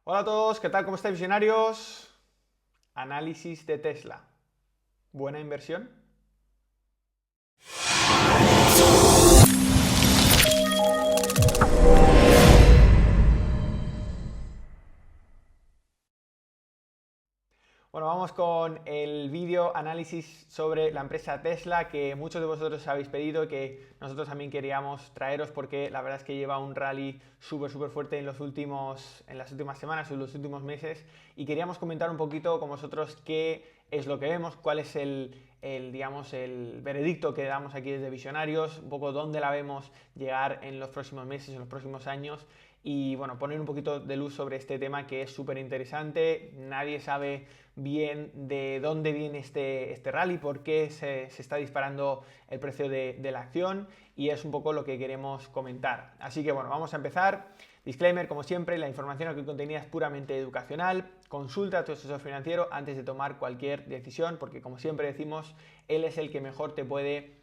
Hola a todos, ¿qué tal? ¿Cómo estáis, visionarios? Análisis de Tesla. ¿Buena inversión? Bueno, vamos con el vídeo análisis sobre la empresa Tesla que muchos de vosotros habéis pedido y que nosotros también queríamos traeros porque la verdad es que lleva un rally súper fuerte en las últimas semanas, en los últimos meses, y queríamos comentar un poquito con vosotros qué es lo que vemos, cuál es digamos, el veredicto que damos aquí desde Visionarios, un poco dónde la vemos llegar en los próximos meses, en los próximos años, y bueno, poner un poquito de luz sobre este tema que es súper interesante. Nadie sabe bien de dónde viene este rally, por qué se está disparando el precio de la acción, y es un poco lo que queremos comentar. Así que bueno, vamos a empezar. Disclaimer, como siempre, la información aquí contenida es puramente educacional. Consulta a tu asesor financiero antes de tomar cualquier decisión, porque como siempre decimos, él es el que mejor te puede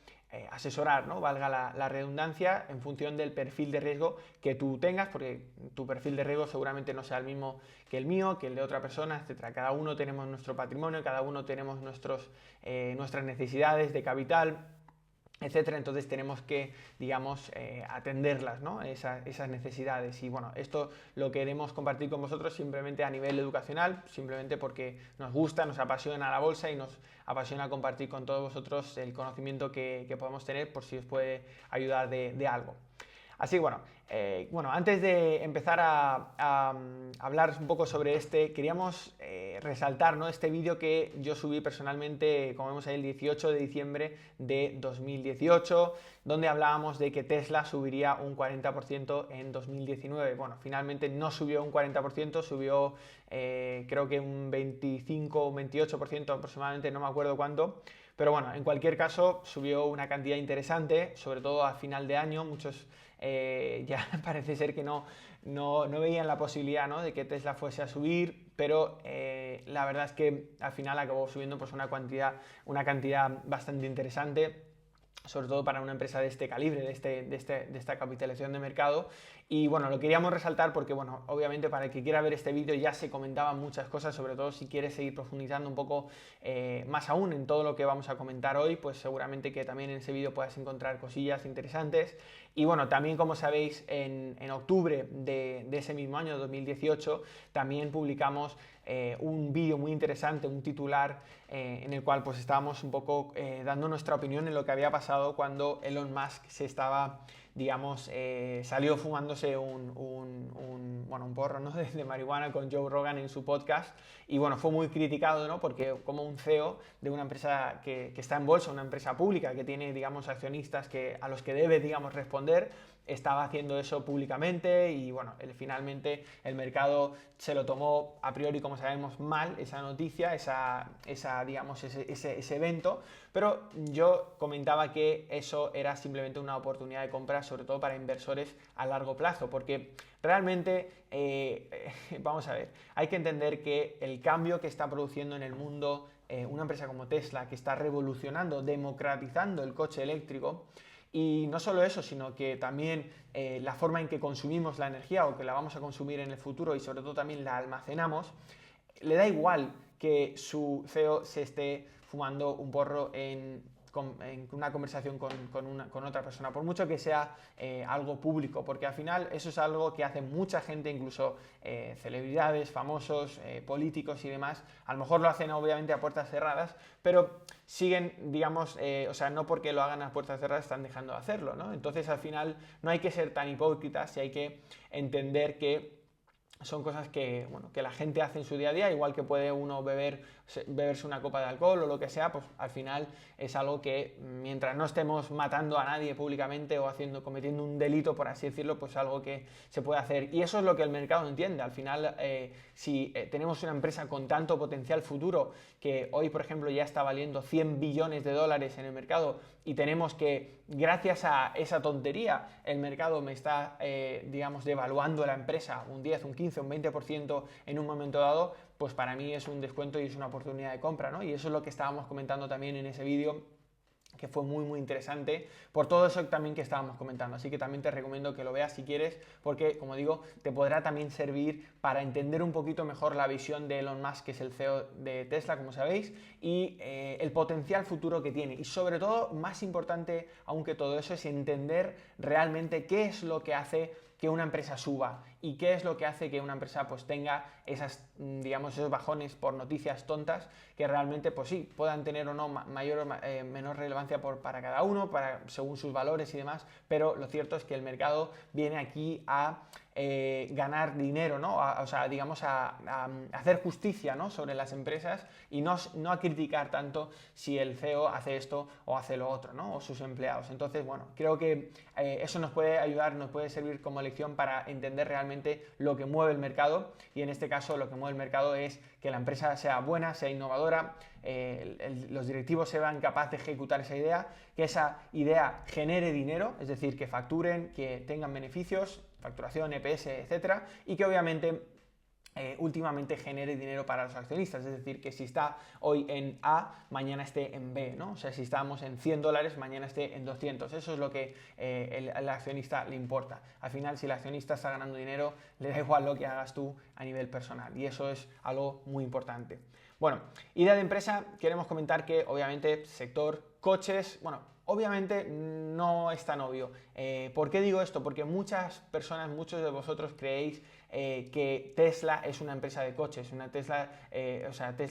asesorar, ¿no? Valga la redundancia, en función del perfil de riesgo que tú tengas, porque tu perfil de riesgo seguramente no sea el mismo que el mío, que el de otra persona, etcétera. Cada uno tenemos nuestro patrimonio, cada uno tenemos nuestras necesidades de capital, etcétera. Entonces tenemos que, digamos, atenderlas, ¿no? Esas necesidades. Y bueno, esto lo queremos compartir con vosotros simplemente a nivel educacional, simplemente porque nos gusta, nos apasiona la bolsa y nos apasiona compartir con todos vosotros el conocimiento que podemos tener, por si os puede ayudar de algo. Así que bueno, antes de empezar a hablar un poco sobre queríamos resaltar, ¿no?, este vídeo que yo subí personalmente, como vemos ahí, el 18 de diciembre de 2018, donde hablábamos de que Tesla subiría un 40% en 2019. Bueno, finalmente no subió un 40%, subió creo que un 25 o un 28% aproximadamente, no me acuerdo cuánto. Pero bueno, en cualquier caso, subió una cantidad interesante, sobre todo a final de año. Muchos ya parece ser que no veían la posibilidad, ¿no?, de que Tesla fuese a subir, pero la verdad es que al final acabó subiendo pues una cantidad bastante interesante, sobre todo para una empresa de este calibre, de esta capitalización de mercado. Y bueno, lo queríamos resaltar porque, bueno, obviamente para el que quiera ver este vídeo ya se comentaban muchas cosas, sobre todo si quieres seguir profundizando un poco más aún en todo lo que vamos a comentar hoy, pues seguramente que también en ese vídeo puedas encontrar cosillas interesantes. Y bueno, también, como sabéis, en octubre de ese mismo año, 2018, también publicamos un vídeo muy interesante, un titular en el cual pues estábamos un poco dando nuestra opinión en lo que había pasado cuando Elon Musk se estaba, digamos, salió fumándose un porro, ¿no?, de marihuana con Joe Rogan en su podcast. Y bueno, fue muy criticado, ¿no?, porque como un CEO de una empresa que está en bolsa, una empresa pública que tiene, digamos, accionistas a los que debe, digamos, responder, estaba haciendo eso públicamente. Y bueno, finalmente el mercado se lo tomó a priori, como sabemos, mal esa noticia, digamos, ese evento. Pero yo comentaba que eso era simplemente una oportunidad de compra, sobre todo para inversores a largo plazo, porque realmente, vamos a ver, hay que entender que el cambio que está produciendo en el mundo una empresa como Tesla, que está revolucionando, democratizando el coche eléctrico. Y no solo eso, sino que también la forma en que consumimos la energía, o que la vamos a consumir en el futuro, y sobre todo también la almacenamos, le da igual que su CEO se esté fumando un porro en una conversación con otra persona, por mucho que sea algo público, porque al final eso es algo que hace mucha gente, incluso celebridades, famosos, políticos y demás. A lo mejor lo hacen obviamente a puertas cerradas, pero siguen, digamos, o sea, no porque lo hagan a puertas cerradas están dejando de hacerlo, ¿no? Entonces al final no hay que ser tan hipócritas y hay que entender que son cosas que, bueno, que la gente hace en su día a día, igual que puede uno beberse una copa de alcohol o lo que sea. Pues al final es algo que, mientras no estemos matando a nadie públicamente o cometiendo un delito, por así decirlo, pues algo que se puede hacer. Y eso es lo que el mercado entiende. Al final, si tenemos una empresa con tanto potencial futuro, que hoy, por ejemplo, ya está valiendo 100 billones de dólares en el mercado, y tenemos que, gracias a esa tontería, el mercado me está, digamos, devaluando la empresa un 10, un 15, un 20% en un momento dado, pues para mí es un descuento y es una oportunidad de compra, ¿no? Y eso es lo que estábamos comentando también en ese vídeo, que fue muy interesante por todo eso también que estábamos comentando. Así que también te recomiendo que lo veas si quieres, porque como digo, te podrá también servir para entender un poquito mejor la visión de Elon Musk, que es el CEO de Tesla, como sabéis, y el potencial futuro que tiene. Y sobre todo, más importante aún que todo eso, es entender realmente qué es lo que hace que una empresa suba y qué es lo que hace que una empresa pues tenga esas, digamos, esos bajones por noticias tontas que realmente pues sí, puedan tener o no mayor o menor relevancia para cada uno, según sus valores y demás, pero lo cierto es que el mercado viene aquí a ganar dinero, ¿no? O sea, digamos, a hacer justicia, ¿no? Sobre las empresas y no a criticar tanto si el CEO hace esto o hace lo otro, ¿no? O sus empleados. Entonces, bueno, creo que eso nos puede ayudar, nos puede servir como lección para entender realmente lo que mueve el mercado, y en este caso lo que mueve el mercado es que la empresa sea buena, sea innovadora, los directivos sean capaces de ejecutar esa idea, que esa idea genere dinero, es decir, que facturen, que tengan beneficios, facturación, EPS, etcétera, y que obviamente últimamente genere dinero para los accionistas, es decir, que si está hoy en A, mañana esté en B, ¿no? O sea, si estamos en $100, mañana esté en 200. Eso es lo que al accionista le importa. Al final, si el accionista está ganando dinero, le da igual lo que hagas tú a nivel personal, y eso es algo muy importante. Bueno, idea de empresa, queremos comentar que obviamente sector coches, bueno, obviamente no es tan obvio. ¿Por qué digo esto? Porque muchas personas, muchos de vosotros creéis que Tesla es una empresa de coches, Tesla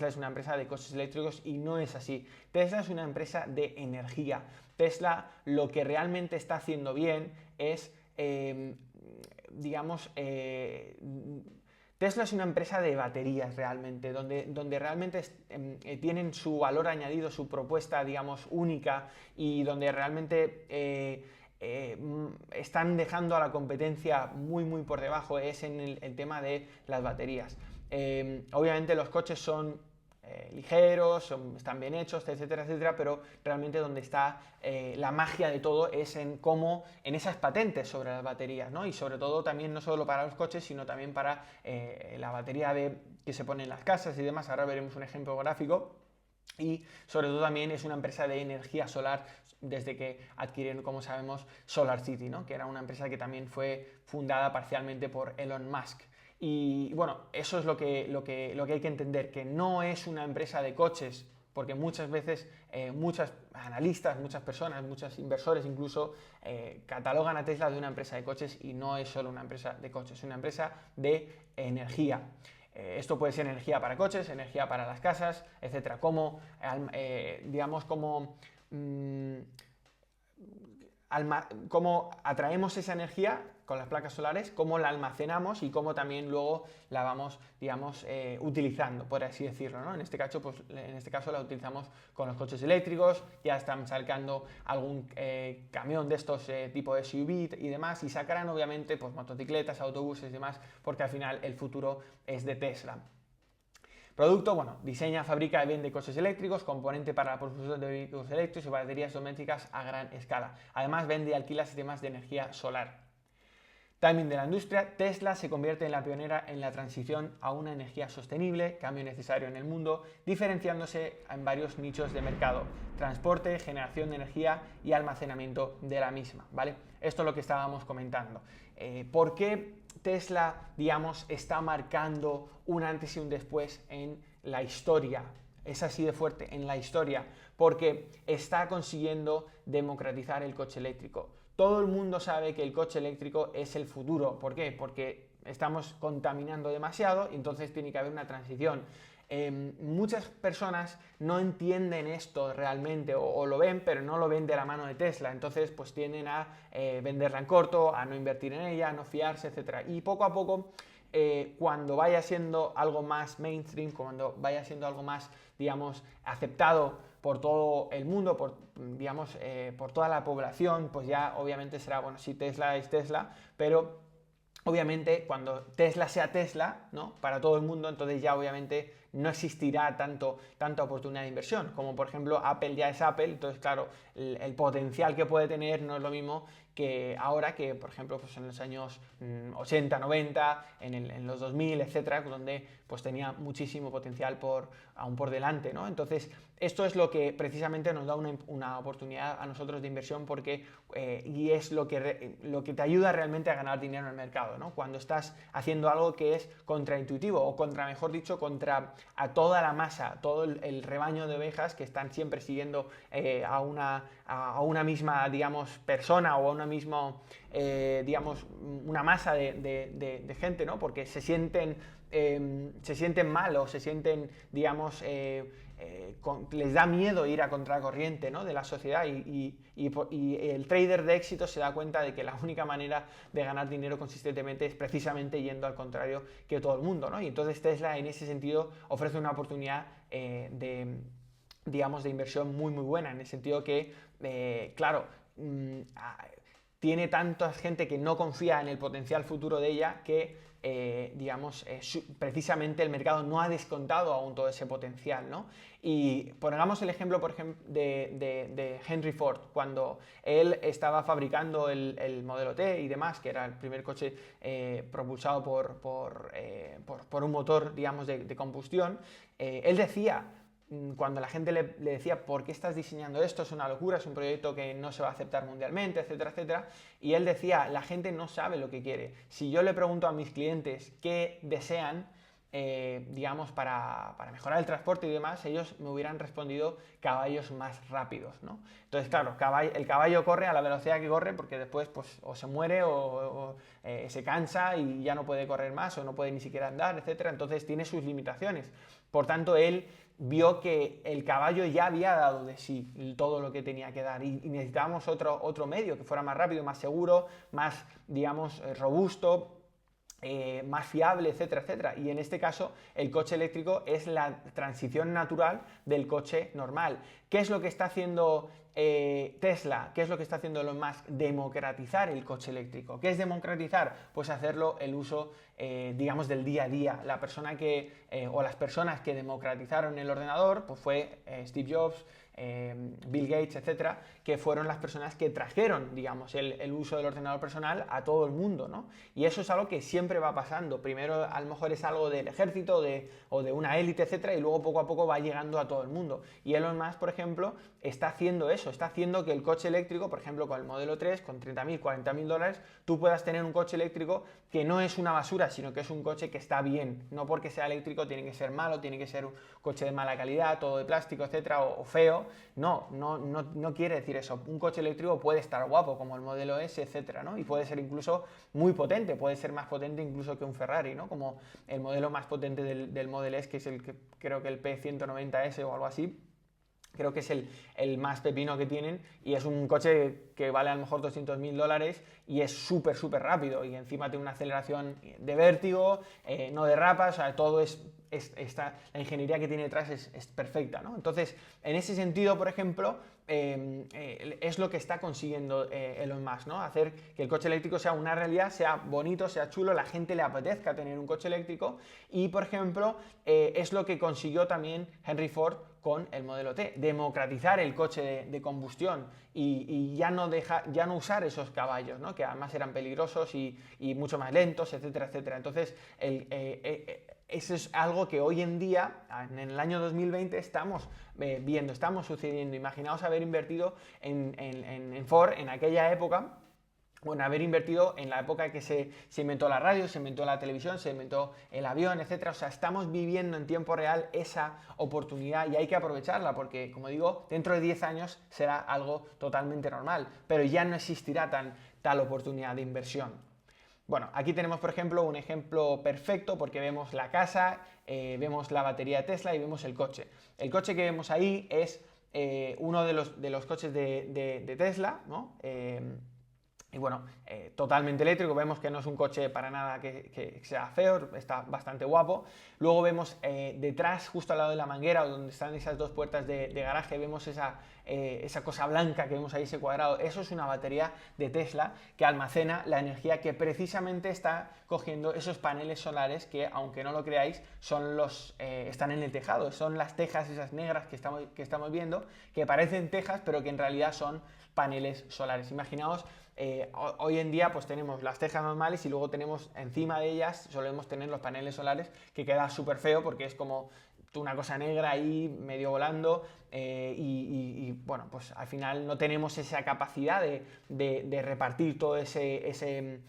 es una empresa de coches eléctricos, y no es así. Tesla es una empresa de energía. Tesla lo que realmente está haciendo bien es, Tesla es una empresa de baterías realmente, donde realmente tienen su valor añadido, su propuesta, digamos, única, y donde realmente están dejando a la competencia muy por debajo, es en el tema de las baterías. Obviamente los coches son ligeros, están bien hechos, etcétera, pero realmente donde está la magia de todo es en esas patentes sobre las baterías, ¿no? Y sobre todo también no solo para los coches, sino también para la batería que se pone en las casas y demás. Ahora veremos un ejemplo gráfico. Y sobre todo también es una empresa de energía solar, desde que adquirieron, como sabemos, SolarCity, ¿no? Que era una empresa que también fue fundada parcialmente por Elon Musk. Y bueno, eso es lo que hay que entender, que no es una empresa de coches, porque muchas veces muchos analistas, muchas personas, muchos inversores incluso catalogan a Tesla de una empresa de coches, y no es solo una empresa de coches, es una empresa de energía. Esto puede ser energía para coches, energía para las casas, etcétera. Cómo atraemos esa energía con las placas solares, cómo la almacenamos y cómo también luego la vamos, utilizando, por así decirlo, ¿no? En este caso la utilizamos con los coches eléctricos. Ya están sacando algún camión de estos tipo de SUV y demás, y sacarán obviamente pues motocicletas, autobuses y demás, porque al final el futuro es de Tesla. Producto, bueno, diseña, fabrica y vende coches eléctricos, componente para la producción de vehículos eléctricos y baterías domésticas a gran escala. Además, vende y alquila sistemas de energía solar. Timing de la industria. Tesla se convierte en la pionera en la transición a una energía sostenible, cambio necesario en el mundo, diferenciándose en varios nichos de mercado: transporte, generación de energía y almacenamiento de la misma, ¿vale? Esto es lo que estábamos comentando. ¿Por qué Tesla, está marcando un antes y un después en la historia? Es así de fuerte, en la historia, porque está consiguiendo democratizar el coche eléctrico. Todo el mundo sabe que el coche eléctrico es el futuro. ¿Por qué? Porque estamos contaminando demasiado y entonces tiene que haber una transición. Muchas personas no entienden esto realmente, o lo ven, pero no lo ven de la mano de Tesla. Entonces pues tienden a venderla en corto, a no invertir en ella, a no fiarse, etc. Y poco a poco, cuando vaya siendo algo más mainstream, cuando vaya siendo algo más, aceptado por todo el mundo, por toda la población, pues ya obviamente será, bueno, sí, Tesla es Tesla, pero obviamente cuando Tesla sea Tesla, ¿no?, para todo el mundo, entonces ya obviamente no existirá tanta oportunidad de inversión. Como por ejemplo Apple ya es Apple, entonces claro, el potencial que puede tener no es lo mismo que ahora, que por ejemplo pues en los años 80, 90, en los 2000, etcétera, donde pues tenía muchísimo potencial aún por delante, ¿no? Entonces, esto es lo que precisamente nos da una oportunidad a nosotros de inversión, porque y es lo que te ayuda realmente a ganar dinero en el mercado, ¿no? Cuando estás haciendo algo que es contraintuitivo, o mejor dicho, contra a toda la masa, todo el rebaño de ovejas que están siempre siguiendo a una misma, digamos, persona, o a una misma, digamos, una masa de gente, ¿no? Porque se sienten mal, o se sienten, digamos, les da miedo ir a contracorriente, ¿no?, de la sociedad, y el trader de éxito se da cuenta de que la única manera de ganar dinero consistentemente es precisamente yendo al contrario que todo el mundo, ¿no? Y entonces Tesla en ese sentido ofrece una oportunidad digamos, de inversión muy buena, en el sentido que, claro, tiene tanta gente que no confía en el potencial futuro de ella que, digamos, precisamente el mercado no ha descontado aún todo ese potencial, ¿no? Y pongamos el ejemplo, por ejemplo, de Henry Ford, cuando él estaba fabricando el Modelo T y demás, que era el primer coche propulsado por un motor, digamos, de combustión. Él decía, cuando la gente le decía, ¿por qué estás diseñando esto? Es una locura, es un proyecto que no se va a aceptar mundialmente, etcétera, etcétera. Y él decía, la gente no sabe lo que quiere. Si yo le pregunto a mis clientes qué desean, digamos, para mejorar el transporte y demás, ellos me hubieran respondido caballos más rápidos, ¿no? Entonces, claro, el caballo corre a la velocidad que corre, porque después pues o se muere o se cansa y ya no puede correr más, o no puede ni siquiera andar, etcétera. Entonces tiene sus limitaciones. Por tanto, él vio que el caballo ya había dado de sí todo lo que tenía que dar, y necesitábamos otro medio que fuera más rápido, más seguro, más, digamos, robusto, más fiable, etcétera, etcétera. Y en este caso el coche eléctrico es la transición natural del coche normal. ¿Qué es lo que está haciendo Tesla? ¿Qué es lo que está haciendo Elon Musk? Democratizar el coche eléctrico. ¿Qué es democratizar? Pues hacerlo el uso, digamos, del día a día. La persona o las personas que democratizaron el ordenador, pues fue Steve Jobs, Bill Gates, etcétera, que fueron las personas que trajeron, digamos, el uso del ordenador personal a todo el mundo, ¿no? Y eso es algo que siempre va pasando. Primero a lo mejor es algo del ejército o de una élite, etcétera, y luego poco a poco va llegando a todo el mundo. Y Elon Musk, por ejemplo, está haciendo eso, está haciendo que el coche eléctrico, por ejemplo, con el Modelo 3, con 30.000, 40.000 dólares, tú puedas tener un coche eléctrico que no es una basura, sino que es un coche que está bien. No porque sea eléctrico tiene que ser malo, tiene que ser un coche de mala calidad, todo de plástico, etcétera, o feo. No quiere decir eso. Un coche eléctrico puede estar guapo, como el Modelo S, etcétera, ¿no? Y puede ser incluso muy potente, puede ser más potente incluso que un Ferrari, ¿no? Como el modelo más potente del Model S, que es creo que el P190S o algo así. Creo que es el más pepino que tienen, y es un coche que vale a lo mejor 200.000 dólares y es súper rápido, y encima tiene una aceleración de vértigo, no derrapa, o sea, todo la ingeniería que tiene detrás es perfecta, ¿no? Entonces, en ese sentido, por ejemplo, es lo que está consiguiendo Elon Musk, ¿no? Hacer que el coche eléctrico sea una realidad, sea bonito, sea chulo, la gente le apetezca tener un coche eléctrico. Y, por ejemplo, es lo que consiguió también Henry Ford con el Modelo T, democratizar el coche de combustión y ya no usar esos caballos, ¿no?, que además eran peligrosos y mucho más lentos, etcétera, etcétera. Entonces, eso es algo que hoy en día, en el año 2020, estamos viendo, estamos sucediendo. Imaginaos haber invertido en Ford en aquella época. Bueno, haber invertido en la época que se inventó la radio, se inventó la televisión, se inventó el avión, etcétera. O sea, estamos viviendo en tiempo real esa oportunidad y hay que aprovecharla, porque, como digo, dentro de 10 años será algo totalmente normal, pero ya no existirá tal oportunidad de inversión. Bueno, aquí tenemos, por ejemplo, un ejemplo perfecto, porque vemos la casa, vemos la batería de Tesla y vemos el coche. El coche que vemos ahí es uno de los coches de Tesla, ¿no? Y bueno, totalmente eléctrico, vemos que no es un coche para nada que sea feo, está bastante guapo. Luego vemos detrás, justo al lado de la manguera, donde están esas dos puertas de garaje, vemos esa cosa blanca que vemos ahí, ese cuadrado. Eso es una batería de Tesla que almacena la energía que precisamente está cogiendo esos paneles solares que, aunque no lo creáis, están en el tejado. Son las tejas esas negras que estamos viendo, que parecen tejas, pero que en realidad son paneles solares. Imaginaos, hoy en día pues tenemos las tejas normales y luego tenemos encima de ellas, solemos tener los paneles solares, que queda súper feo porque es como una cosa negra ahí medio volando, y bueno, pues al final no tenemos esa capacidad de repartir todo ese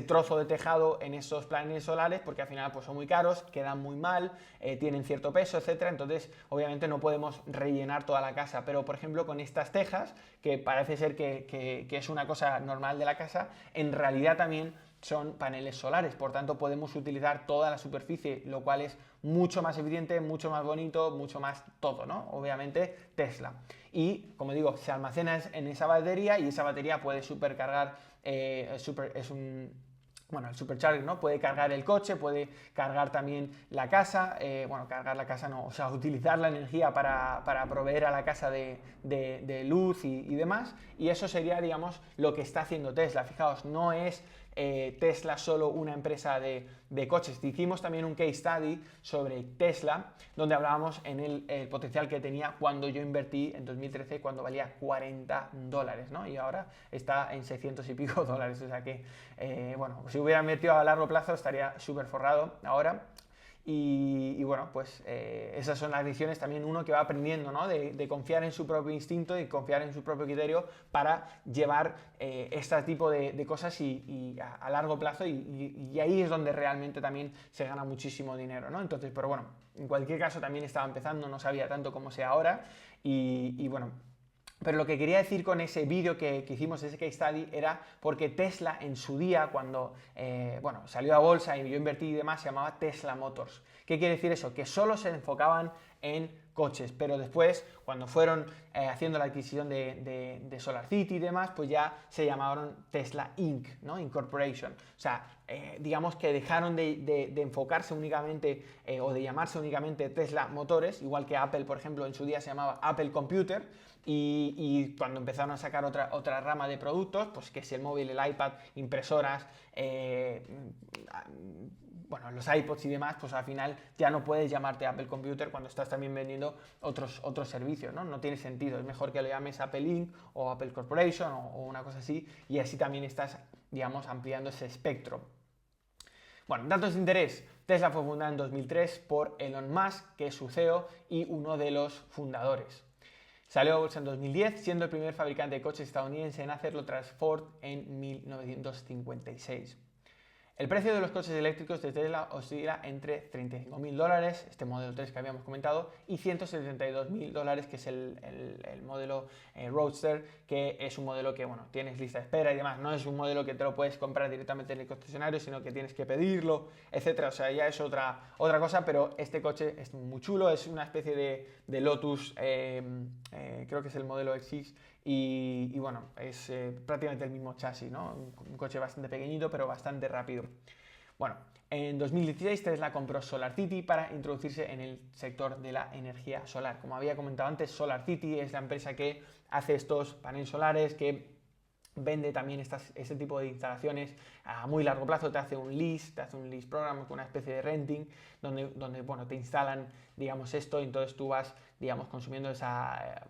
trozo de tejado en esos paneles solares, porque al final pues son muy caros, quedan muy mal, tienen cierto peso, etcétera. Entonces obviamente no podemos rellenar toda la casa, pero por ejemplo con estas tejas, que parece ser que es una cosa normal de la casa, en realidad también son paneles solares, por tanto podemos utilizar toda la superficie, lo cual es mucho más eficiente, mucho más bonito, mucho más todo, ¿no? Obviamente Tesla. Y como digo, se almacena en esa batería y esa batería puede supercargar, el supercharger, ¿no? Puede cargar el coche, puede cargar también la casa, bueno, cargar la casa no, o sea, utilizar la energía para proveer a la casa de luz y demás, y eso sería, digamos, lo que está haciendo Tesla. Fijaos, no es Tesla solo una empresa de coches. Hicimos también un case study sobre Tesla, donde hablábamos en el potencial que tenía cuando yo invertí en 2013, cuando valía $40, ¿no? Y ahora está en 600 y pico dólares. O sea que, bueno, si hubiera invertido a largo plazo estaría súper forrado ahora. Y bueno, pues esas son las lecciones también uno que va aprendiendo, ¿no? De confiar en su propio instinto y confiar en su propio criterio para llevar este tipo de cosas y a largo plazo, y ahí es donde realmente también se gana muchísimo dinero, ¿no? Entonces, pero bueno, en cualquier caso también estaba empezando, no sabía tanto como sé ahora, y bueno. Pero lo que quería decir con ese vídeo que hicimos, ese case study, era porque Tesla en su día, cuando bueno, salió a bolsa y yo invertí y demás, se llamaba Tesla Motors. ¿Qué quiere decir eso? Que solo se enfocaban en coches, pero después, cuando fueron haciendo la adquisición de SolarCity y demás, pues ya se llamaron Tesla Inc., ¿no? Incorporation. O sea, digamos que dejaron de enfocarse únicamente o de llamarse únicamente Tesla Motores, igual que Apple, por ejemplo, en su día se llamaba Apple Computer, y cuando empezaron a sacar otra rama de productos, pues que es el móvil, el iPad, impresoras, bueno, los iPods y demás, pues al final ya no puedes llamarte Apple Computer cuando estás también vendiendo otros servicios, ¿no? No tiene sentido, es mejor que lo llames Apple Inc. o Apple Corporation o una cosa así, y así también estás, digamos, ampliando ese espectro. Bueno, datos de interés. Tesla fue fundada en 2003 por Elon Musk, que es su CEO y uno de los fundadores. Salió a bolsa en 2010, siendo el primer fabricante de coches estadounidense en hacerlo tras Ford en 1956. El precio de los coches eléctricos de Tesla oscila entre $35.000, este modelo 3 que habíamos comentado, y $172.000, que es el modelo Roadster, que es un modelo que, bueno, tienes lista de espera y demás. No es un modelo que te lo puedes comprar directamente en el concesionario, sino que tienes que pedirlo, etcétera. O sea, ya es otra cosa, pero este coche es muy chulo, es una especie de Lotus, creo que es el modelo X, y bueno, es prácticamente el mismo chasis, ¿no? Un coche bastante pequeñito, pero bastante rápido. Bueno, en 2016 Tesla compró SolarCity para introducirse en el sector de la energía solar. Como había comentado antes, SolarCity es la empresa que hace estos paneles solares, que vende también este tipo de instalaciones a muy largo plazo, te hace un lease program, una especie de renting, donde bueno, te instalan, digamos, esto, y entonces tú vas, digamos, consumiendo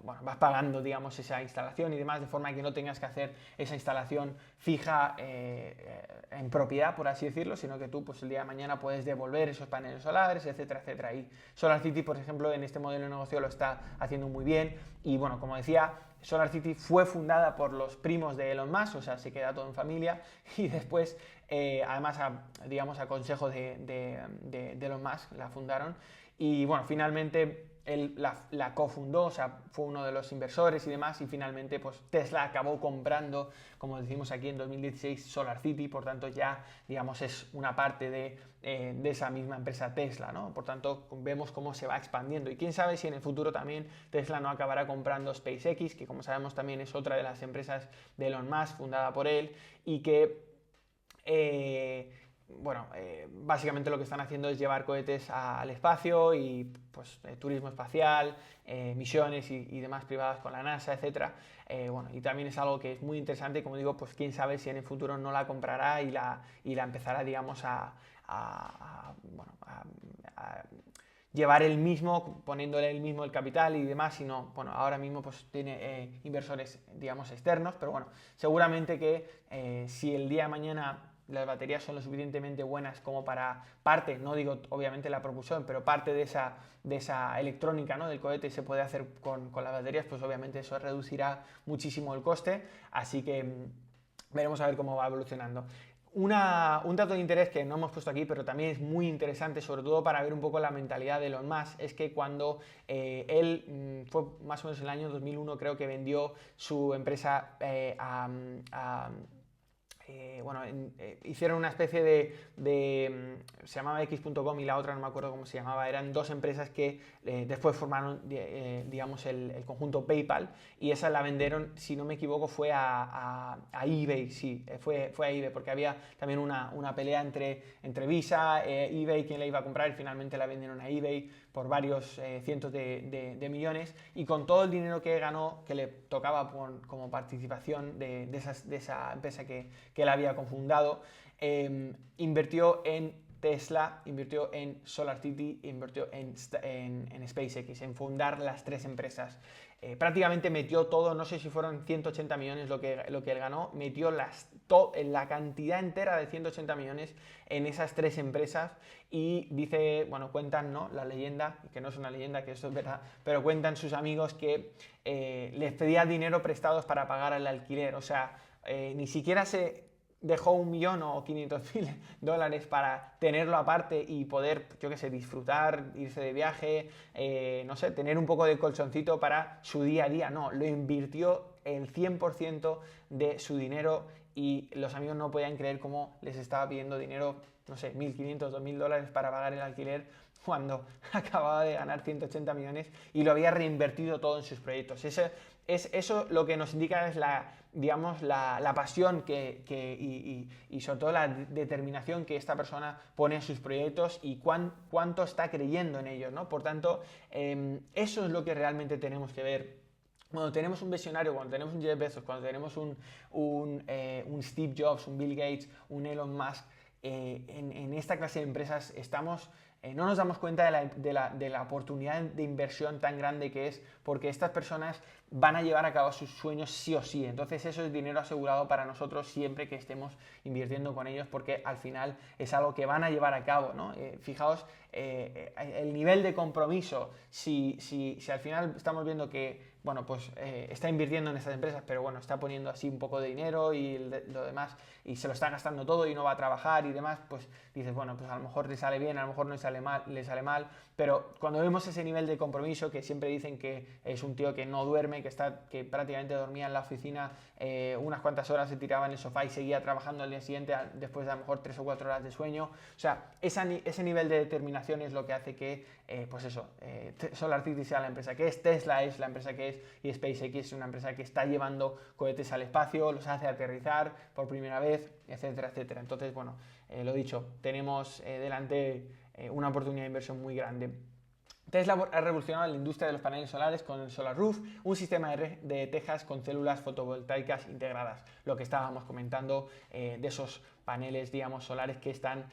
bueno, vas pagando, digamos, esa instalación y demás, de forma que no tengas que hacer esa instalación fija en propiedad, por así decirlo, sino que tú, pues el día de mañana puedes devolver esos paneles solares, etcétera, etcétera. Y SolarCity, por ejemplo, en este modelo de negocio lo está haciendo muy bien, y bueno, como decía, SolarCity fue fundada por los primos de Elon Musk, o sea, se queda todo en familia, y después además digamos a consejo de Elon Musk, la fundaron, y bueno, finalmente él la cofundó, o sea, fue uno de los inversores y demás, y finalmente pues Tesla acabó comprando, como decimos aquí en 2016, SolarCity, por tanto ya, digamos, es una parte de esa misma empresa Tesla, ¿no? Por tanto, vemos cómo se va expandiendo, y quién sabe si en el futuro también Tesla no acabará comprando SpaceX, que como sabemos también es otra de las empresas de Elon Musk, fundada por él, y que bueno, básicamente lo que están haciendo es llevar cohetes al espacio y pues turismo espacial, misiones y demás privadas con la NASA, etcétera. Bueno, y también es algo que es muy interesante, como digo, pues quién sabe si en el futuro no la comprará y la empezará, digamos, bueno, a llevar él mismo, poniéndole él mismo el capital y demás, sino, bueno, ahora mismo pues tiene inversores, digamos, externos, pero bueno, seguramente que si el día de mañana las baterías son lo suficientemente buenas como para parte, no digo obviamente la propulsión, pero parte de esa electrónica, ¿no?, del cohete se puede hacer con las baterías, pues obviamente eso reducirá muchísimo el coste, así que veremos a ver cómo va evolucionando. Un dato de interés que no hemos puesto aquí, pero también es muy interesante, sobre todo para ver un poco la mentalidad de Elon Musk, es que cuando él fue más o menos el año 2001, creo que vendió su empresa bueno, hicieron una especie se llamaba X.com y la otra no me acuerdo cómo se llamaba, eran dos empresas que después formaron, digamos, el conjunto PayPal, y esa la vendieron, si no me equivoco, fue a eBay, sí, fue a eBay, porque había también una pelea entre Visa, eBay, quién la iba a comprar, y finalmente la vendieron a eBay por varios cientos de millones, y con todo el dinero que ganó, que le tocaba como participación de esa empresa que él había cofundado, invirtió en Tesla, invirtió en SolarCity, invirtió en SpaceX, en fundar las tres empresas. Prácticamente metió todo, no sé si fueron 180 millones lo que él ganó, metió la cantidad entera de 180 millones en esas tres empresas, y dice, bueno, cuentan, ¿no?, la leyenda, que no es una leyenda, que esto es verdad, pero cuentan sus amigos que les pedía dinero prestados para pagar el alquiler, o sea, ni siquiera se dejó 1.000.000 o 500.000 dólares para tenerlo aparte y poder, yo qué sé, disfrutar, irse de viaje, no sé, tener un poco de colchoncito para su día a día. No, lo invirtió el 100% de su dinero, y los amigos no podían creer cómo les estaba pidiendo dinero, no sé, 1.500, 2.000 dólares para pagar el alquiler, cuando acababa de ganar 180 millones y lo había reinvertido todo en sus proyectos. Eso lo que nos indica es digamos, la pasión y sobre todo la determinación que esta persona pone en sus proyectos y cuánto está creyendo en ellos, ¿no? Por tanto, eso es lo que realmente tenemos que ver. Cuando tenemos un visionario, cuando tenemos un Jeff Bezos, cuando tenemos un Steve Jobs, un Bill Gates, un Elon Musk, en esta clase de empresas no nos damos cuenta de la oportunidad de inversión tan grande que es, porque estas personas van a llevar a cabo sus sueños sí o sí. Entonces eso es dinero asegurado para nosotros siempre que estemos invirtiendo con ellos, porque al final es algo que van a llevar a cabo, ¿no? Fijaos el nivel de compromiso, si al final estamos viendo que, bueno, pues está invirtiendo en estas empresas, pero bueno, está poniendo así un poco de dinero y lo demás, y se lo está gastando todo y no va a trabajar y demás, pues dices, bueno, pues a lo mejor le sale bien, a lo mejor no le sale mal, pero cuando vemos ese nivel de compromiso, que siempre dicen que es un tío que no duerme, que prácticamente dormía en la oficina unas cuantas horas, se tiraba en el sofá y seguía trabajando al día siguiente después de a lo mejor 3 o 4 horas de sueño, o sea, ese nivel de determinación es lo que hace que, pues eso, SolarCity sea la empresa que es, Tesla es la empresa que es, y SpaceX es una empresa que está llevando cohetes al espacio, los hace aterrizar por primera vez, etcétera, etcétera. Entonces, bueno, lo dicho, tenemos delante una oportunidad de inversión muy grande. Tesla ha revolucionado la industria de los paneles solares con el Solar Roof, un sistema de tejas con células fotovoltaicas integradas, lo que estábamos comentando de esos paneles, digamos, solares que están,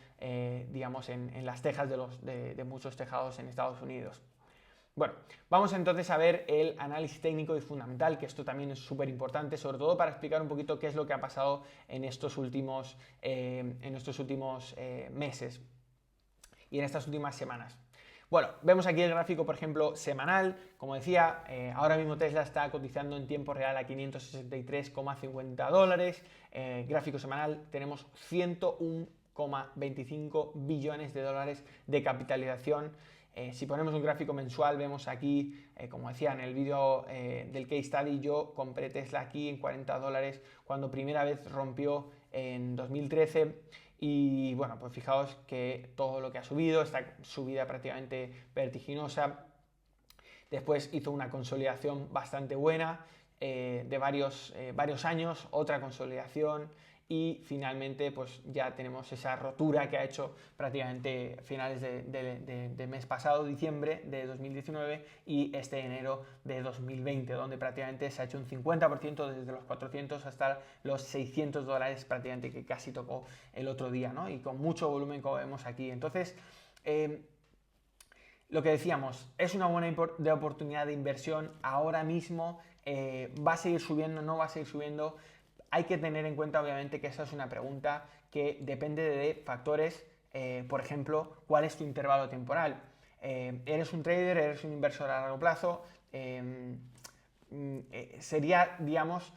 digamos, en las tejas de muchos tejados en Estados Unidos. Bueno, vamos entonces a ver el análisis técnico y fundamental, que esto también es súper importante, sobre todo para explicar un poquito qué es lo que ha pasado en estos últimos meses y en estas últimas semanas. Bueno, vemos aquí el gráfico, por ejemplo, semanal. Como decía, ahora mismo Tesla está cotizando en tiempo real a 563,50 dólares. Gráfico semanal, tenemos 101,25 billones de dólares de capitalización. Si ponemos un gráfico mensual, vemos aquí, como decía en el vídeo del case study, yo compré Tesla aquí en 40 dólares cuando primera vez rompió en 2013. Y bueno, pues fijaos que todo lo que ha subido, esta subida prácticamente vertiginosa, después hizo una consolidación bastante buena de varios años, otra consolidación y finalmente pues ya tenemos esa rotura que ha hecho prácticamente a finales de mes pasado, diciembre de 2019 y este enero de 2020, donde prácticamente se ha hecho un 50% desde los 400 hasta los 600 dólares prácticamente que casi tocó el otro día, ¿no? Y con mucho volumen como vemos aquí. Entonces, lo que decíamos, es una buena oportunidad de inversión ahora mismo, va a seguir subiendo, no va a seguir subiendo. Hay que tener en cuenta, obviamente, que esa es una pregunta que depende de factores, por ejemplo, ¿cuál es tu intervalo temporal? ¿Eres un trader? ¿Eres un inversor a largo plazo? Sería, digamos,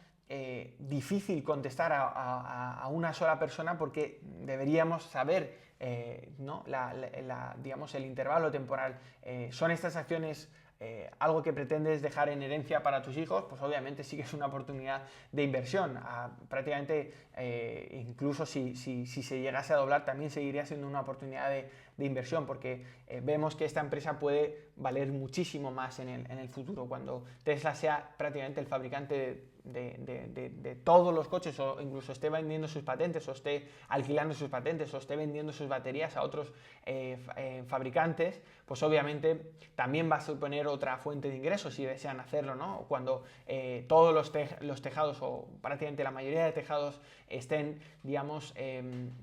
difícil contestar a una sola persona porque deberíamos saber ¿no? digamos, el intervalo temporal. ¿Son estas acciones algo que pretendes dejar en herencia para tus hijos? Pues obviamente sí que es una oportunidad de inversión. Prácticamente, incluso si se llegase a doblar, también seguiría siendo una oportunidad de inversión, porque vemos que esta empresa puede valer muchísimo más en el futuro, cuando Tesla sea prácticamente el fabricante de todos los coches, o incluso esté vendiendo sus patentes, o esté alquilando sus patentes, o esté vendiendo sus baterías a otros fabricantes, pues obviamente también va a suponer otra fuente de ingresos si desean hacerlo, ¿no? Cuando todos los tejados, o prácticamente la mayoría de tejados, estén, digamos,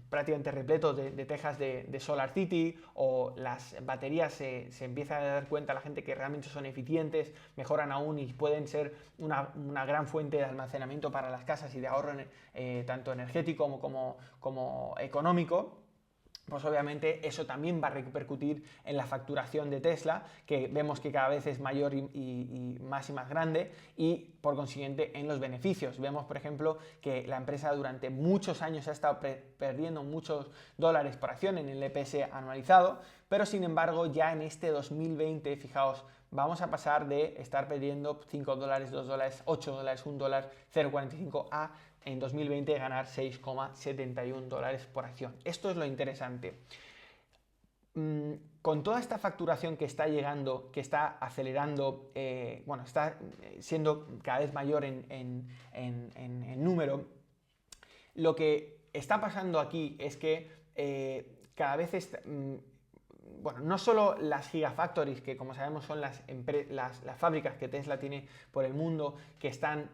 prácticamente repletos de tejas de Solar City, o las baterías se empieza a dar cuenta la gente que realmente son eficientes, mejoran aún y pueden ser una gran fuente de almacenamiento para las casas y de ahorro tanto energético como económico. Pues obviamente eso también va a repercutir en la facturación de Tesla, que vemos que cada vez es mayor y más grande, y por consiguiente en los beneficios. Vemos, por ejemplo, que la empresa durante muchos años ha estado perdiendo muchos dólares por acción en el EPS anualizado, pero sin embargo ya en este 2020, fijaos, vamos a pasar de estar perdiendo 5 dólares, 2 dólares, 8 dólares, 1 dólar, 0,45 a en 2020 ganar 6,71 dólares por acción. Esto es lo interesante. Con toda esta facturación que está llegando, que está acelerando, bueno, está siendo cada vez mayor en número, lo que está pasando aquí es que cada vez bueno, no solo las Gigafactories, que como sabemos son las fábricas que Tesla tiene por el mundo, que están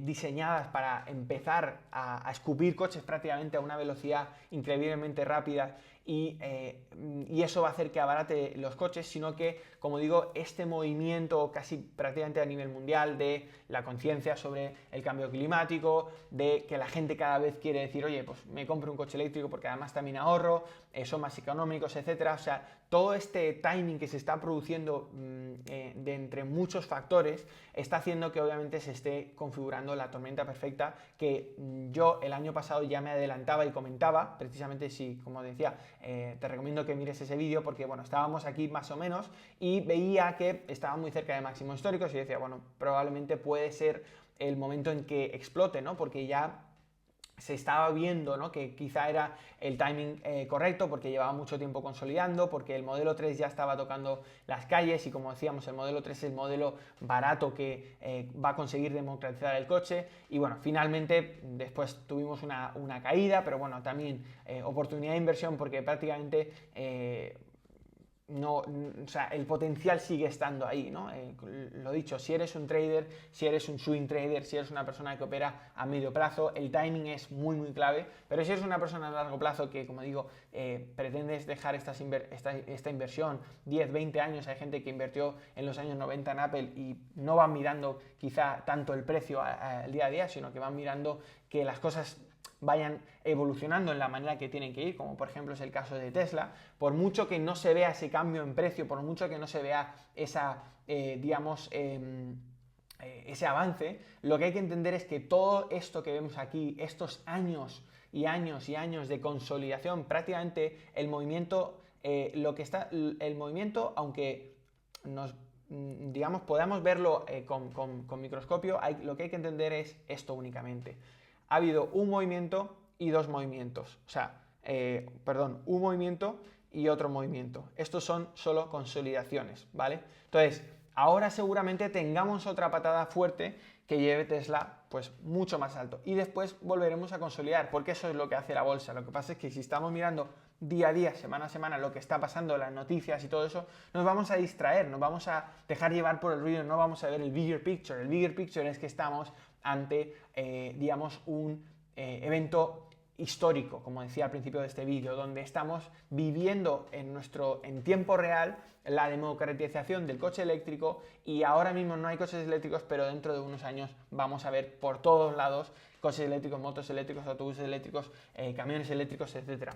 diseñadas para empezar a escupir coches prácticamente a una velocidad increíblemente rápida, y eso va a hacer que abarate los coches, sino que, como digo, este movimiento casi prácticamente a nivel mundial de la conciencia sobre el cambio climático, de que la gente cada vez quiere decir, oye, pues me compro un coche eléctrico porque además también ahorro, son más económicos, etcétera. O sea, todo este timing que se está produciendo de entre muchos factores está haciendo que obviamente se esté configurando la tormenta perfecta, que yo el año pasado ya me adelantaba y comentaba, precisamente, si, como decía, te recomiendo que mires ese vídeo, porque bueno, estábamos aquí más o menos y veía que estaba muy cerca de máximos históricos y decía, bueno, probablemente puede ser el momento en que explote, ¿no? Porque ya se estaba viendo, ¿no?, que quizá era el timing correcto, porque llevaba mucho tiempo consolidando, porque el modelo 3 ya estaba tocando las calles, y como decíamos, el modelo 3 es el modelo barato que va a conseguir democratizar el coche. Y bueno, finalmente después tuvimos una caída, pero bueno, también oportunidad de inversión, porque prácticamente no, o sea, el potencial sigue estando ahí, ¿no? Lo dicho, si eres un trader, si eres un swing trader, si eres una persona que opera a medio plazo, el timing es muy clave. Pero si eres una persona a largo plazo que, como digo, pretendes dejar esta inversión 10, 20 años, hay gente que invirtió en los años 90 en Apple y no van mirando quizá tanto el precio al día a día, sino que van mirando que las cosas vayan evolucionando en la manera que tienen que ir, como por ejemplo es el caso de Tesla, por mucho que no se vea ese cambio en precio, por mucho que no se vea esa, ese avance, lo que hay que entender es que todo esto que vemos aquí, estos años y años y años de consolidación, prácticamente el movimiento, el movimiento, aunque nos podamos verlo con microscopio, lo que hay que entender es esto únicamente. Ha habido un movimiento y dos movimientos, o sea, un movimiento y otro movimiento. Estos son solo consolidaciones, ¿vale? Entonces, ahora seguramente tengamos otra patada fuerte que lleve Tesla pues mucho más alto y después volveremos a consolidar, porque eso es lo que hace la bolsa. Lo que pasa es que si estamos mirando día a día, semana a semana, lo que está pasando, las noticias y todo eso, nos vamos a distraer, nos vamos a dejar llevar por el ruido, no vamos a ver el bigger picture. El bigger picture es que estamos ante, un evento histórico, como decía al principio de este vídeo, donde estamos viviendo en tiempo real la democratización del coche eléctrico, y ahora mismo no hay coches eléctricos, pero dentro de unos años vamos a ver por todos lados coches eléctricos, motos eléctricos, autobuses eléctricos, camiones eléctricos, etcétera.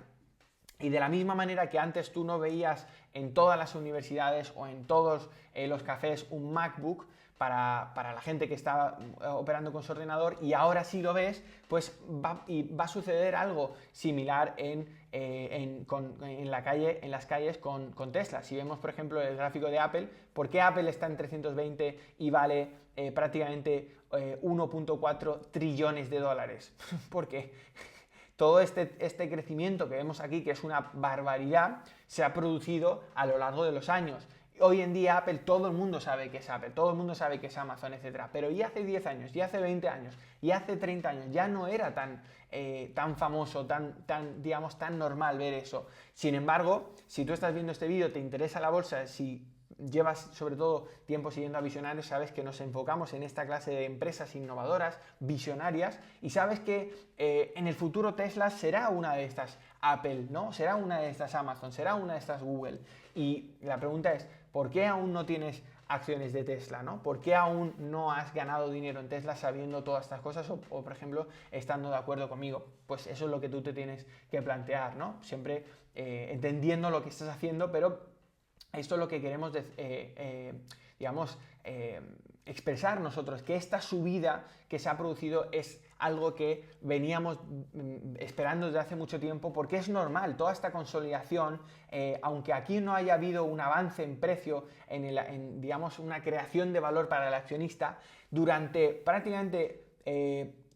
Y de la misma manera que antes tú no veías en todas las universidades o en todos los cafés un MacBook para la gente que está operando con su ordenador, y ahora sí lo ves, pues va a suceder algo similar en las calles con Tesla. Si vemos, por ejemplo, el gráfico de Apple, ¿por qué Apple está en 320 y vale prácticamente 1.4 trillones de dólares? Porque todo este crecimiento que vemos aquí, que es una barbaridad, se ha producido a lo largo de los años. Hoy en día Apple, todo el mundo sabe que es Apple, todo el mundo sabe que es Amazon, etc. Pero ya hace 10 años, ya hace 20 años, ya hace 30 años, ya no era tan famoso, digamos, tan normal ver eso. Sin embargo, si tú estás viendo este vídeo, te interesa la bolsa, si llevas sobre todo tiempo siguiendo a visionarios, sabes que nos enfocamos en esta clase de empresas innovadoras, visionarias, y sabes que en el futuro Tesla será una de estas Apple, ¿no? Será una de estas Amazon, será una de estas Google. Y la pregunta es, ¿por qué aún no tienes acciones de Tesla, ¿no? ¿Por qué aún no has ganado dinero en Tesla sabiendo todas estas cosas o, por ejemplo, estando de acuerdo conmigo? Pues eso es lo que tú te tienes que plantear, ¿no? Siempre entendiendo lo que estás haciendo, pero esto es lo que queremos, expresar nosotros, que esta subida que se ha producido es algo que veníamos esperando desde hace mucho tiempo, porque es normal, toda esta consolidación, aunque aquí no haya habido un avance en precio, digamos, una creación de valor para el accionista, durante prácticamente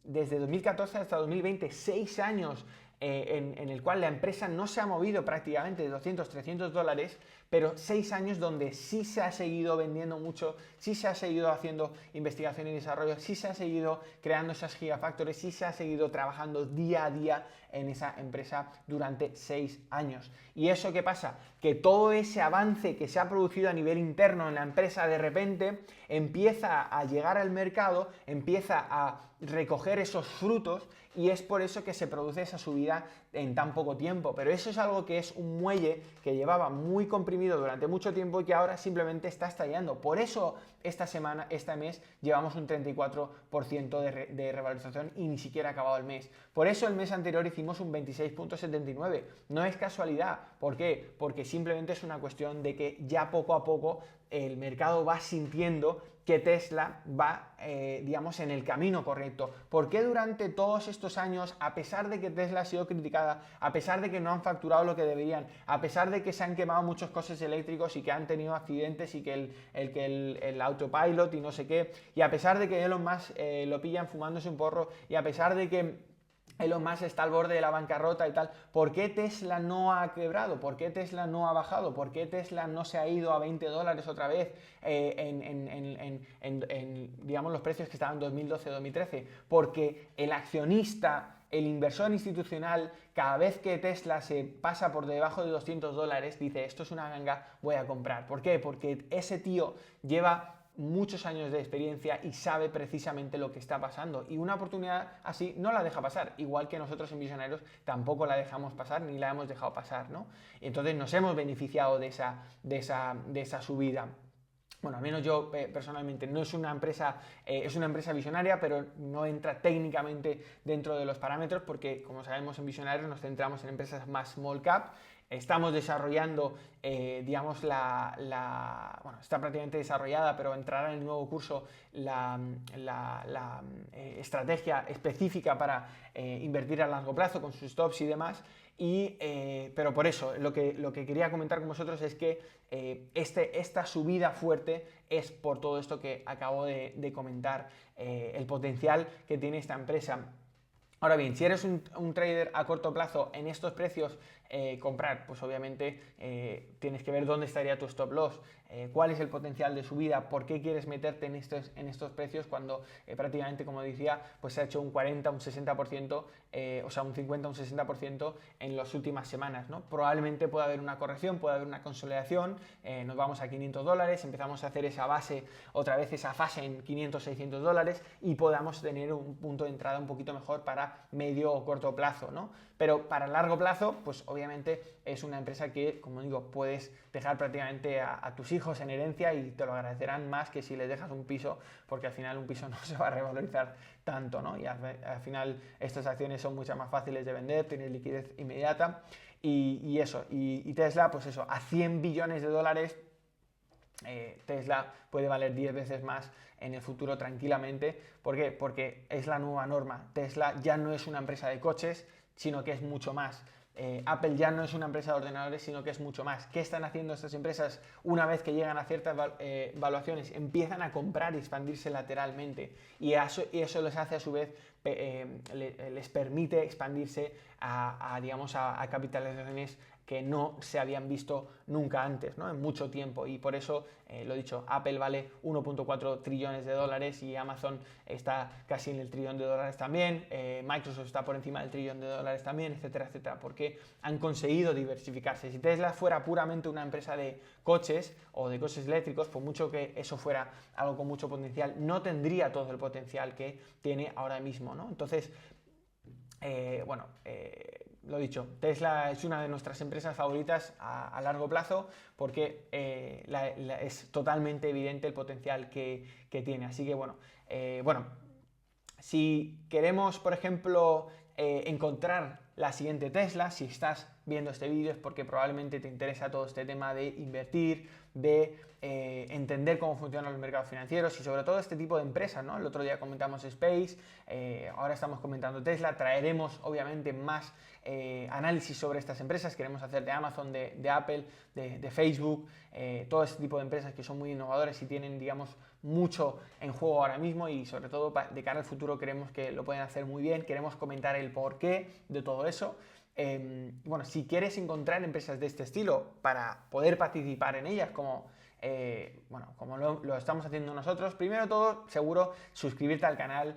desde 2014 hasta 2020, 6 años en el cual la empresa no se ha movido prácticamente de 200, 300 dólares, pero 6 años donde sí se ha seguido vendiendo mucho, sí se ha seguido haciendo investigación y desarrollo, sí se ha seguido creando esas gigafactories, sí se ha seguido trabajando día a día en esa empresa durante 6 años. ¿Y eso qué pasa? Que todo ese avance que se ha producido a nivel interno en la empresa de repente empieza a llegar al mercado, empieza a recoger esos frutos, y es por eso que se produce esa subida en tan poco tiempo. Pero eso es algo que es un muelle que llevaba muy comprimido durante mucho tiempo y que ahora simplemente está estallando. Por eso este mes llevamos un 34% de revalorización y ni siquiera ha acabado el mes. Por eso el mes anterior hicimos un 26.79. No es casualidad. ¿Por qué? Porque simplemente es una cuestión de que ya poco a poco el mercado va sintiendo que Tesla va, en el camino correcto. ¿Por qué durante todos estos años, a pesar de que Tesla ha sido criticada, a pesar de que no han facturado lo que deberían, a pesar de que se han quemado muchos coches eléctricos y que han tenido accidentes y que el autopilot y no sé qué, y a pesar de que Elon Musk lo pillan fumándose un porro, y a pesar de que Elon Musk está al borde de la bancarrota y tal, ¿por qué Tesla no ha quebrado? ¿Por qué Tesla no ha bajado? ¿Por qué Tesla no se ha ido a 20 dólares otra vez digamos, los precios que estaban en 2012-2013? Porque el accionista, el inversor institucional, cada vez que Tesla se pasa por debajo de 200 dólares, dice, esto es una ganga, voy a comprar. ¿Por qué? Porque ese tío lleva muchos años de experiencia y sabe precisamente lo que está pasando, y una oportunidad así no la deja pasar, igual que nosotros en Visionarios tampoco la dejamos pasar ni la hemos dejado pasar, ¿no? Entonces nos hemos beneficiado de esa subida. bueno, al menos yo personalmente, no es una empresa, es una empresa visionaria, pero no entra técnicamente dentro de los parámetros porque, como sabemos, en visionarios nos centramos en empresas más small cap. Estamos desarrollando, digamos, bueno, está prácticamente desarrollada, pero entrará en el nuevo curso la estrategia específica para invertir a largo plazo con sus stops y demás. Pero por eso, lo que quería comentar con vosotros es que esta subida fuerte es por todo esto que acabo de comentar, el potencial que tiene esta empresa. Ahora bien, si eres un trader a corto plazo en estos precios, comprar, pues obviamente tienes que ver dónde estaría tu stop loss, cuál es el potencial de subida, por qué quieres meterte en estos precios cuando prácticamente, como decía, pues se ha hecho un 40, un 60%, o sea, un 50, un 60% en las últimas semanas, ¿no? Probablemente pueda haber una corrección, puede haber una consolidación, nos vamos a $500, empezamos a hacer esa base, otra vez esa fase en 500, $600 y podamos tener un punto de entrada un poquito mejor para medio o corto plazo, ¿no? Pero para largo plazo, pues obviamente es una empresa que, como digo, puedes dejar prácticamente a tus hijos en herencia y te lo agradecerán más que si les dejas un piso, porque al final un piso no se va a revalorizar tanto, ¿no? Y al final estas acciones son mucho más fáciles de vender, tienes liquidez inmediata y eso. Y Tesla, pues eso, a $100 billones, Tesla puede valer 10 veces más en el futuro tranquilamente. ¿Por qué? Porque es la nueva norma. Tesla ya no es una empresa de coches, sino que es mucho más. Apple ya no es una empresa de ordenadores, sino que es mucho más. ¿Qué están haciendo estas empresas una vez que llegan a ciertas valuaciones? Empiezan a comprar y expandirse lateralmente y eso les hace a su vez, les permite expandirse digamos, a capitalizaciones que no se habían visto nunca antes, ¿no? En mucho tiempo, y por eso, lo dicho, Apple vale 1.4 trillones de dólares y Amazon está casi en el trillón de dólares también, Microsoft está por encima del trillón de dólares también, etcétera, etcétera, porque han conseguido diversificarse. Si Tesla fuera puramente una empresa de coches o de coches eléctricos, por mucho que eso fuera algo con mucho potencial, no tendría todo el potencial que tiene ahora mismo, ¿no? Entonces, lo dicho, Tesla es una de nuestras empresas favoritas a largo plazo porque es totalmente evidente el potencial que tiene. Así que bueno, si queremos, por ejemplo, encontrar la siguiente Tesla, si estás viendo este vídeo es porque probablemente te interesa todo este tema de invertir, de entender cómo funcionan los mercados financieros y sobre todo este tipo de empresas, ¿no? El otro día comentamos Space, ahora estamos comentando Tesla, traeremos obviamente más análisis sobre estas empresas, queremos hacer de Amazon, de Apple, de Facebook, todo este tipo de empresas que son muy innovadoras y tienen, digamos, mucho en juego ahora mismo y sobre todo de cara al futuro creemos que lo pueden hacer muy bien, queremos comentar el porqué de todo eso. Bueno, si quieres encontrar empresas de este estilo para poder participar en ellas como lo estamos haciendo nosotros, primero todo, seguro, suscribirte al canal,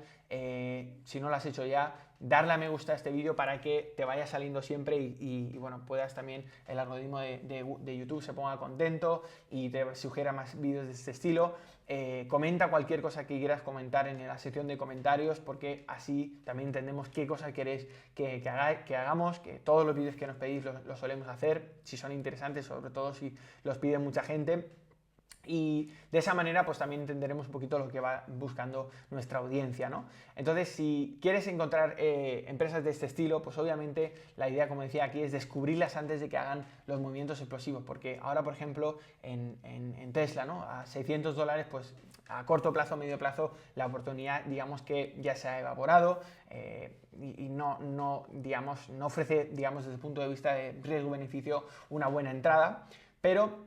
si no lo has hecho ya, darle a me gusta a este vídeo para que te vaya saliendo siempre y bueno, puedas también, el algoritmo de YouTube se ponga contento y te sugiera más vídeos de este estilo. Comenta cualquier cosa que quieras comentar en la sección de comentarios porque así también entendemos qué cosas queréis que hagamos, que todos los vídeos que nos pedís los solemos hacer, si son interesantes, sobre todo si los pide mucha gente. Y de esa manera pues también entenderemos un poquito lo que va buscando nuestra audiencia, ¿no? Entonces, si quieres encontrar empresas de este estilo, pues obviamente la idea, como decía aquí, es descubrirlas antes de que hagan los movimientos explosivos, porque ahora, por ejemplo, en Tesla, ¿no? A $600, pues a corto plazo, medio plazo, la oportunidad, digamos que ya se ha evaporado y no ofrece, digamos, desde el punto de vista de riesgo-beneficio, una buena entrada, pero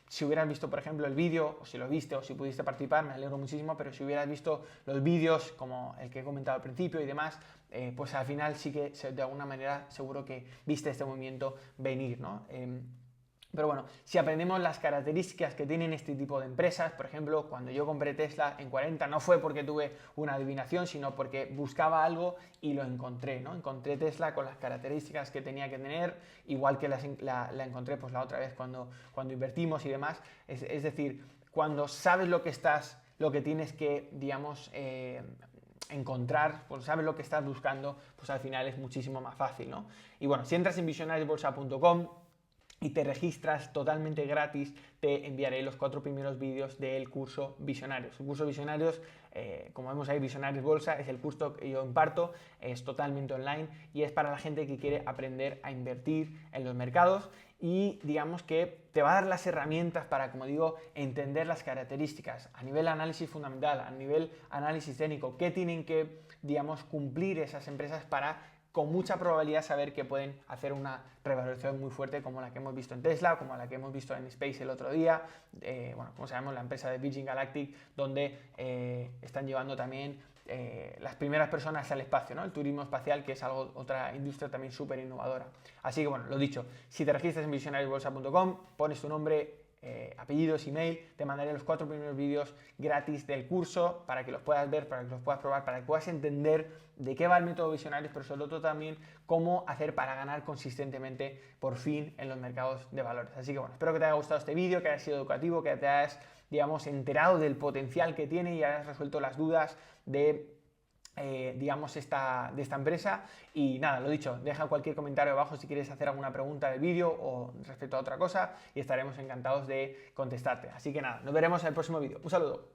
si hubieras visto, por ejemplo, el vídeo, o si lo viste, o si pudiste participar, me alegro muchísimo, pero si hubieras visto los vídeos, como el que he comentado al principio y demás, pues al final sí que de alguna manera seguro que viste este movimiento venir, ¿no? Pero bueno, si aprendemos las características que tienen este tipo de empresas, por ejemplo, cuando yo compré Tesla en 40 no fue porque tuve una adivinación, sino porque buscaba algo y lo encontré, ¿no? Encontré Tesla con las características que tenía que tener, igual que la encontré pues la otra vez cuando invertimos y demás. Es decir, cuando sabes lo que tienes que, digamos, encontrar, pues sabes lo que estás buscando, pues al final es muchísimo más fácil, ¿no? Y bueno, si entras en visionariosbolsa.com, y te registras totalmente gratis, te enviaré los 4 primeros vídeos del curso Visionarios. El curso Visionarios, como vemos ahí, Visionarios Bolsa, es el curso que yo imparto, es totalmente online y es para la gente que quiere aprender a invertir en los mercados y digamos que te va a dar las herramientas para, como digo, entender las características a nivel análisis fundamental, a nivel análisis técnico, qué tienen que, digamos, cumplir esas empresas para con mucha probabilidad saber que pueden hacer una revalorización muy fuerte como la que hemos visto en Tesla, como la que hemos visto en Space el otro día, bueno, como sabemos, la empresa de Virgin Galactic, donde están llevando también las primeras personas al espacio, ¿no? El turismo espacial, que es otra industria también súper innovadora. Así que bueno, lo dicho, si te registras en visionariosbolsa.com, pones tu nombre, apellidos, email, te mandaré los 4 primeros vídeos gratis del curso para que los puedas ver, para que los puedas probar, para que puedas entender de qué va el método Visionarios, pero sobre todo también cómo hacer para ganar consistentemente por fin en los mercados de valores. Así que bueno, espero que te haya gustado este vídeo, que haya sido educativo, que te hayas, digamos, enterado del potencial que tiene y hayas resuelto las dudas de digamos, de esta empresa. Y nada, lo dicho, deja cualquier comentario abajo si quieres hacer alguna pregunta del vídeo o respecto a otra cosa y estaremos encantados de contestarte. Así que nada, nos veremos en el próximo vídeo. Un saludo.